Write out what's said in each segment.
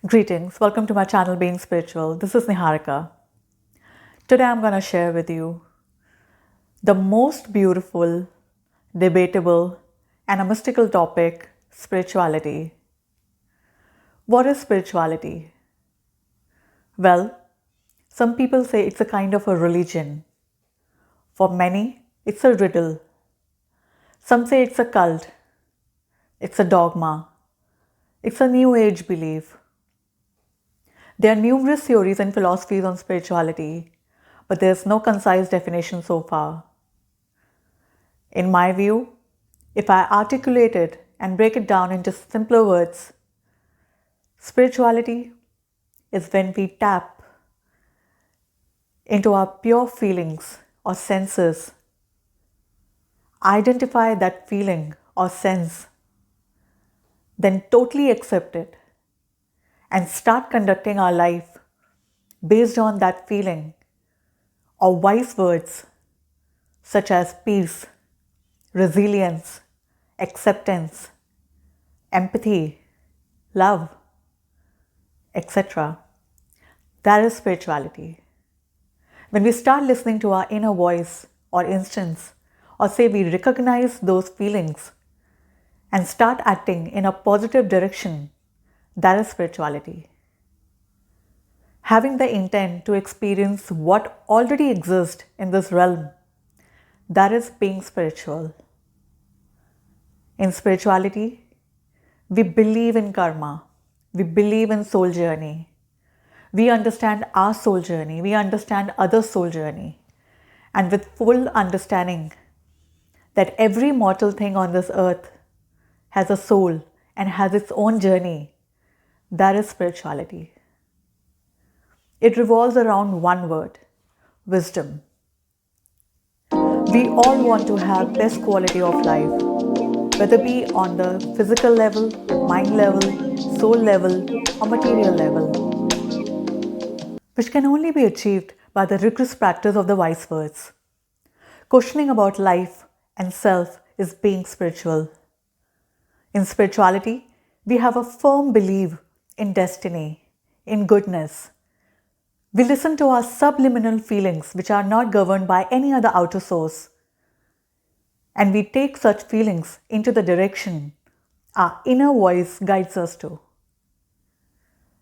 Greetings, welcome to my channel Being Spiritual. This is Niharika. Today I'm going to share with you the most beautiful, debatable, and a mystical topic, spirituality. What is spirituality? Well, some people say it's a kind of a religion. For many, it's a riddle. Some say it's a cult. It's a dogma. It's a new age belief. There are numerous theories and philosophies on spirituality, but there's no concise definition so far. In my view, if I articulate it and break it down into simpler words, spirituality is when we tap into our pure feelings or senses, identify that feeling or sense, then totally accept it, and start conducting our life based on that feeling, or wise words such as peace, resilience, acceptance, empathy, love, etc. That is spirituality. When we start listening to our inner voice or instincts, or say we recognize those feelings and start acting in a positive direction, that is spirituality. Having the intent to experience what already exists in this realm, that is being spiritual. In spirituality, we believe in karma, we believe in soul journey. We understand our soul journey, we understand others' soul journey, and with full understanding that every mortal thing on this earth has a soul and has its own journey, that is spirituality. It revolves around one word, wisdom. We all want to have best quality of life, whether it be on the physical level, mind level, soul level, or material level, which can only be achieved by the rigorous practice of the wise words. Questioning about life and self is being spiritual. In spirituality, we have a firm belief in destiny, in goodness. We listen to our subliminal feelings, which are not governed by any other outer source, and we take such feelings into the direction our inner voice guides us to.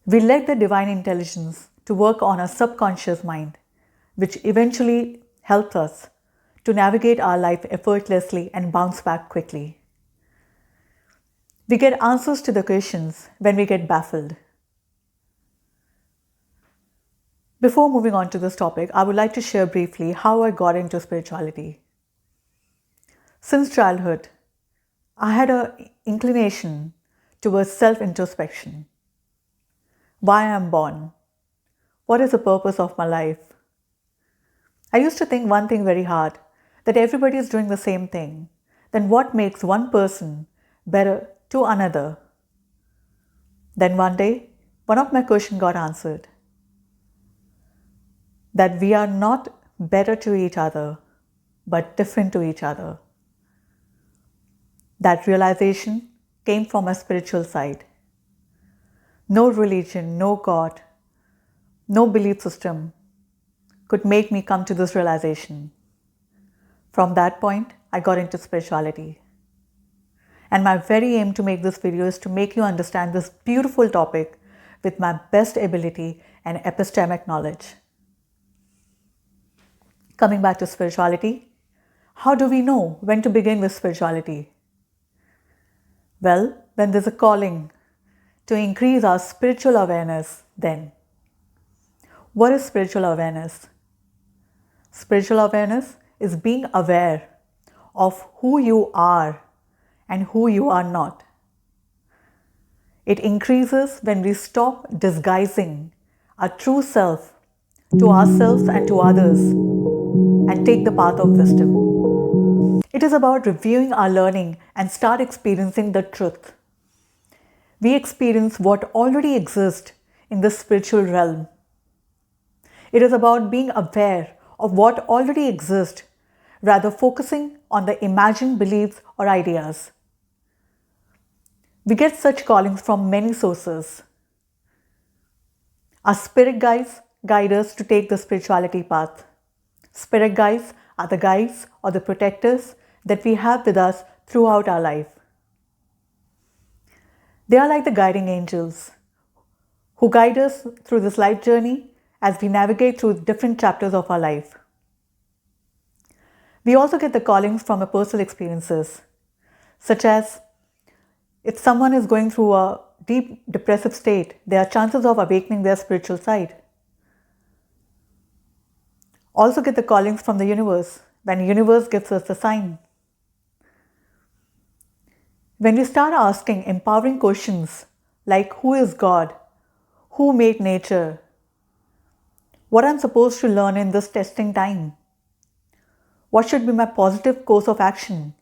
We let the divine intelligence to work on our subconscious mind, which eventually helps us to navigate our life effortlessly and bounce back quickly. We get answers to the questions when we get baffled. Before moving on to this topic, I would like to share briefly how I got into spirituality. Since childhood, I had an inclination towards self-introspection. Why I am born? What is the purpose of my life? I used to think one thing very hard, that everybody is doing the same thing. Then what makes one person better to another? Then one day, one of my questions got answered. That we are not better to each other, but different to each other. That realization came from a spiritual side. No religion, no God, no belief system could make me come to this realization. From that point, I got into spirituality. And my very aim to make this video is to make you understand this beautiful topic with my best ability and epistemic knowledge. Coming back to spirituality, how do we know when to begin with spirituality? Well, when there's a calling to increase our spiritual awareness, then. What is spiritual awareness? Spiritual awareness is being aware of who you are and who you are not. It increases when we stop disguising our true self to ourselves and to others and take the path of wisdom. It is about reviewing our learning and start experiencing the truth. We experience what already exists in the spiritual realm. It is about being aware of what already exists, rather focusing on the imagined beliefs or ideas. We get such callings from many sources. Our spirit guides guide us to take the spirituality path. Spirit guides are the guides or the protectors that we have with us throughout our life. They are like the guiding angels who guide us through this life journey as we navigate through different chapters of our life. We also get the callings from our personal experiences, such as if someone is going through a deep depressive state, there are chances of awakening their spiritual side. Also get the callings from the universe, when the universe gives us the sign. When we start asking empowering questions like who is God, who made nature, what I'm supposed to learn in this testing time, what should be my positive course of action?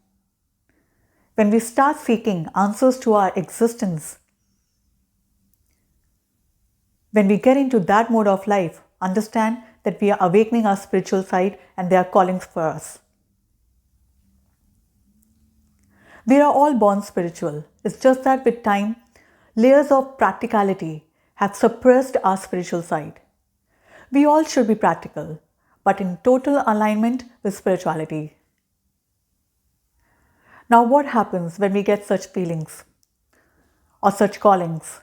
When we start seeking answers to our existence, when we get into that mode of life, understand that we are awakening our spiritual side and there are callings for us. We are all born spiritual. It's just that with time, layers of practicality have suppressed our spiritual side. We all should be practical, but in total alignment with spirituality. Now, what happens when we get such feelings or such callings?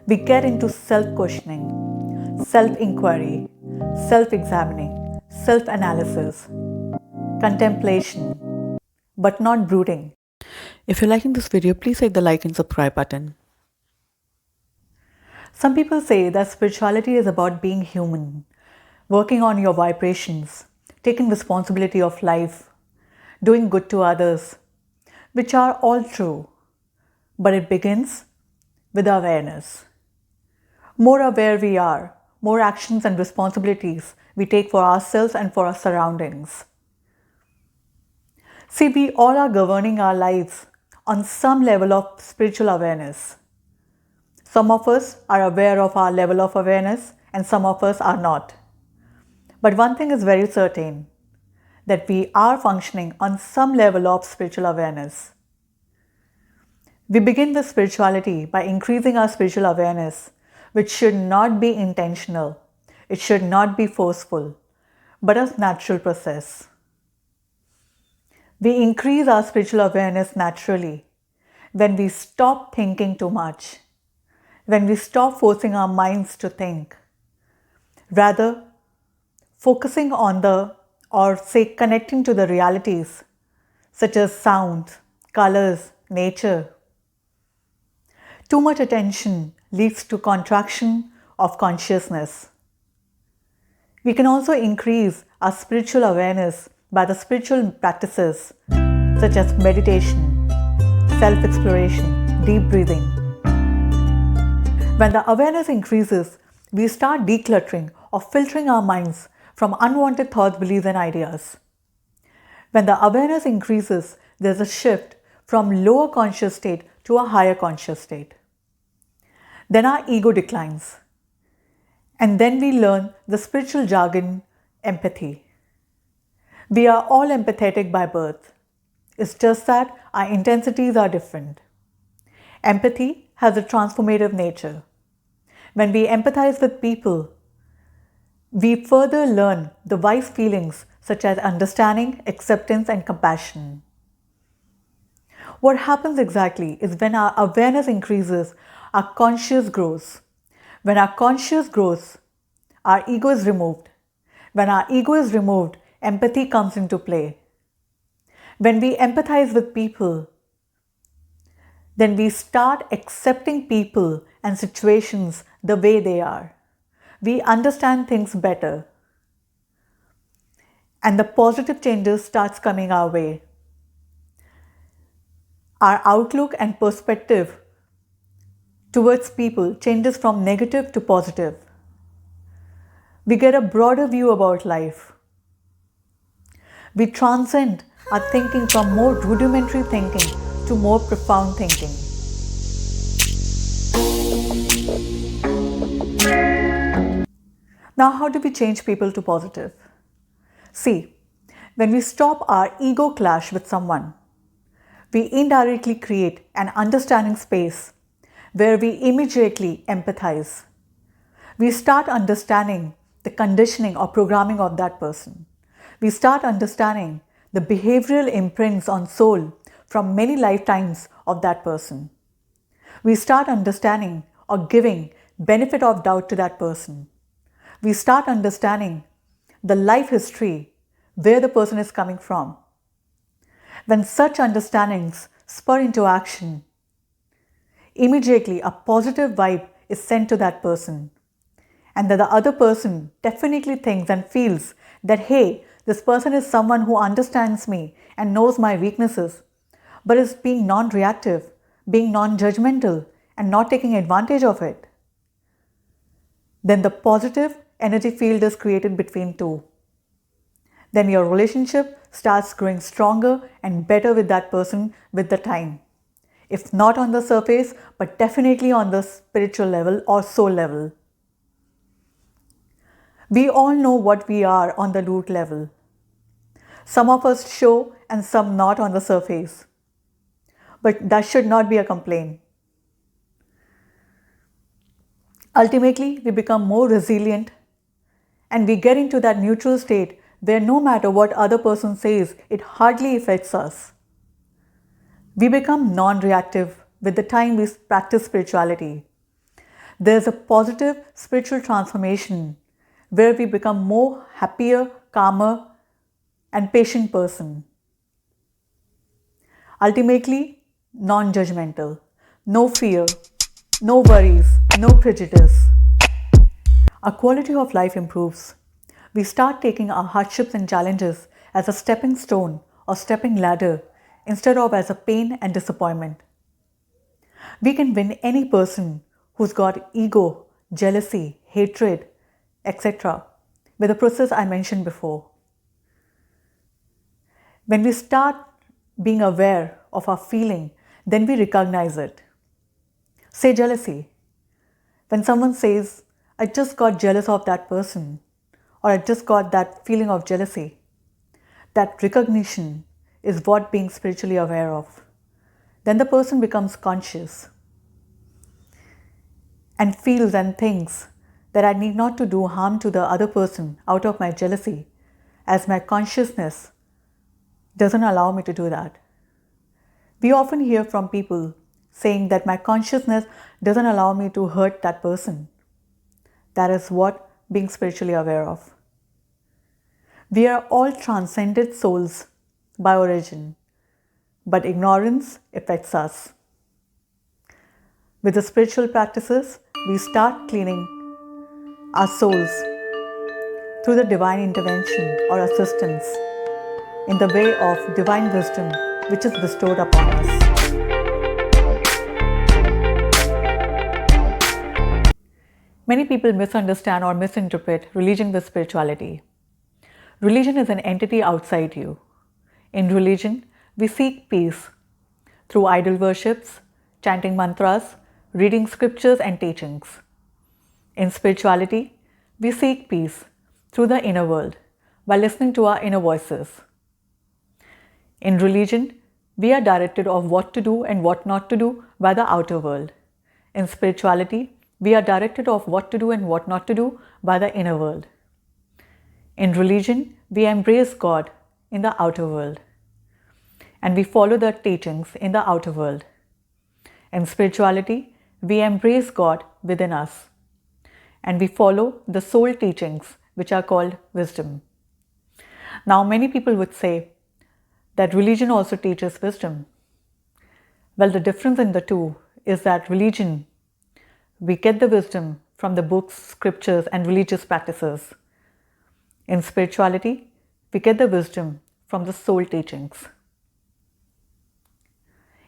We get into self-questioning, self-inquiry, self-examining, self-analysis, contemplation, but not brooding. If you're liking this video, please hit the like and subscribe button. Some people say that spirituality is about being human, working on your vibrations, taking responsibility of life, doing good to others, which are all true, but it begins with awareness. More aware we are, more actions and responsibilities we take for ourselves and for our surroundings. See, we all are governing our lives on some level of spiritual awareness. Some of us are aware of our level of awareness and some of us are not. But one thing is very certain, that we are functioning on some level of spiritual awareness. We begin with spirituality by increasing our spiritual awareness, which should not be intentional, it should not be forceful, but a natural process. We increase our spiritual awareness naturally when we stop thinking too much, when we stop forcing our minds to think, rather focusing on connecting to the realities such as sound, colors, nature. Too much attention leads to contraction of consciousness. We can also increase our spiritual awareness by the spiritual practices such as meditation, self-exploration, deep breathing. When the awareness increases, we start decluttering or filtering our minds from unwanted thoughts, beliefs, and ideas. When the awareness increases, there's a shift from lower conscious state to a higher conscious state. Then our ego declines. And then we learn the spiritual jargon, empathy. We are all empathetic by birth. It's just that our intensities are different. Empathy has a transformative nature. When we empathize with people, we further learn the wise feelings such as understanding, acceptance, and compassion. What happens exactly is when our awareness increases, our conscious grows. When our conscious grows, our ego is removed. When our ego is removed, empathy comes into play. When we empathize with people, then we start accepting people and situations the way they are. We understand things better. And the positive changes starts coming our way. Our outlook and perspective towards people changes from negative to positive. We get a broader view about life. We transcend our thinking from more rudimentary thinking to more profound thinking. Now, how do we change people to positive? See, when we stop our ego clash with someone, we indirectly create an understanding space where we immediately empathize. We start understanding the conditioning or programming of that person. We start understanding the behavioral imprints on soul from many lifetimes of that person. We start understanding or giving benefit of doubt to that person. We start understanding the life history, where the person is coming from. When such understandings spur into action, immediately a positive vibe is sent to that person. And that the other person definitely thinks and feels that, hey, this person is someone who understands me and knows my weaknesses, but is being non-reactive, being non-judgmental, and not taking advantage of it. Then the positive energy field is created between two. Then your relationship starts growing stronger and better with that person with the time. If not on the surface, but definitely on the spiritual level or soul level. We all know what we are on the root level. Some of us show and some not on the surface. But that should not be a complaint. Ultimately, we become more resilient and we get into that neutral state where no matter what other person says, it hardly affects us. We become non-reactive with the time we practice spirituality. There's a positive spiritual transformation where we become more happier, calmer, and patient person. Ultimately, non-judgmental, no fear, no worries, no prejudice. Our quality of life improves. We start taking our hardships and challenges as a stepping stone or stepping ladder instead of as a pain and disappointment. We can win any person who's got ego, jealousy, hatred, etc. with the process I mentioned before. When we start being aware of our feeling, then we recognize it. Say jealousy. When someone says, I just got jealous of that person, or I just got that feeling of jealousy, that recognition is what being spiritually aware of. Then the person becomes conscious and feels and thinks that I need not to do harm to the other person out of my jealousy, as my consciousness doesn't allow me to do that. We often hear from people saying that my consciousness doesn't allow me to hurt that person. That is what being spiritually aware of. We are all transcended souls by origin, but ignorance affects us. With the spiritual practices, we start cleaning our souls through the divine intervention or assistance in the way of divine wisdom which is bestowed upon us. Many people misunderstand or misinterpret religion with spirituality. Religion is an entity outside you. In religion, we seek peace through idol worships, chanting mantras, reading scriptures and teachings. In spirituality, we seek peace through the inner world by listening to our inner voices. In religion, we are directed of what to do and what not to do by the outer world. In spirituality, we are directed of what to do and what not to do by the inner world. In religion, we embrace God in the outer world, and we follow the teachings in the outer world. In spirituality, we embrace God within us, and we follow the soul teachings which are called wisdom. Now, many people would say that religion also teaches wisdom. Well, the difference in the two is that religion, we get the wisdom from the books, scriptures, and religious practices. In spirituality, we get the wisdom from the soul teachings.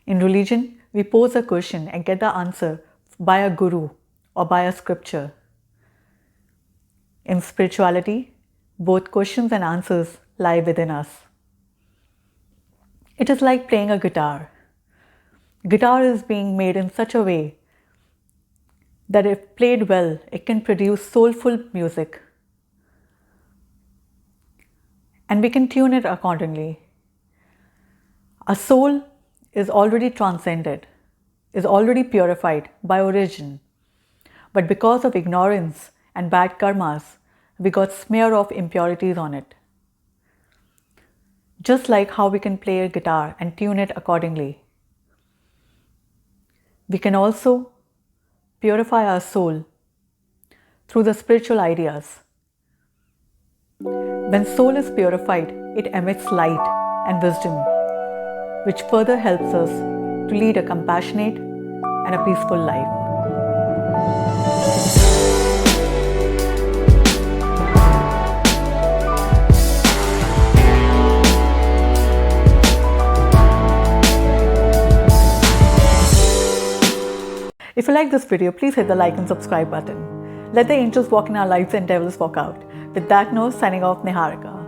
In religion, we pose a question and get the answer by a guru or by a scripture. In spirituality, both questions and answers lie within us. It is like playing a guitar. Guitar is being made in such a way that if played well, it can produce soulful music. And we can tune it accordingly. Our soul is already transcended. is already purified by origin, but because of ignorance and bad karmas, we got smear of impurities on it. Just like how we can play a guitar and tune it accordingly, we can also purify our soul through the spiritual ideas. When soul is purified, it emits light and wisdom, which further helps us to lead a compassionate and a peaceful life. If you like this video, please hit the like and subscribe button. Let the angels walk in our lives and devils walk out. With that note, signing off, Niharika.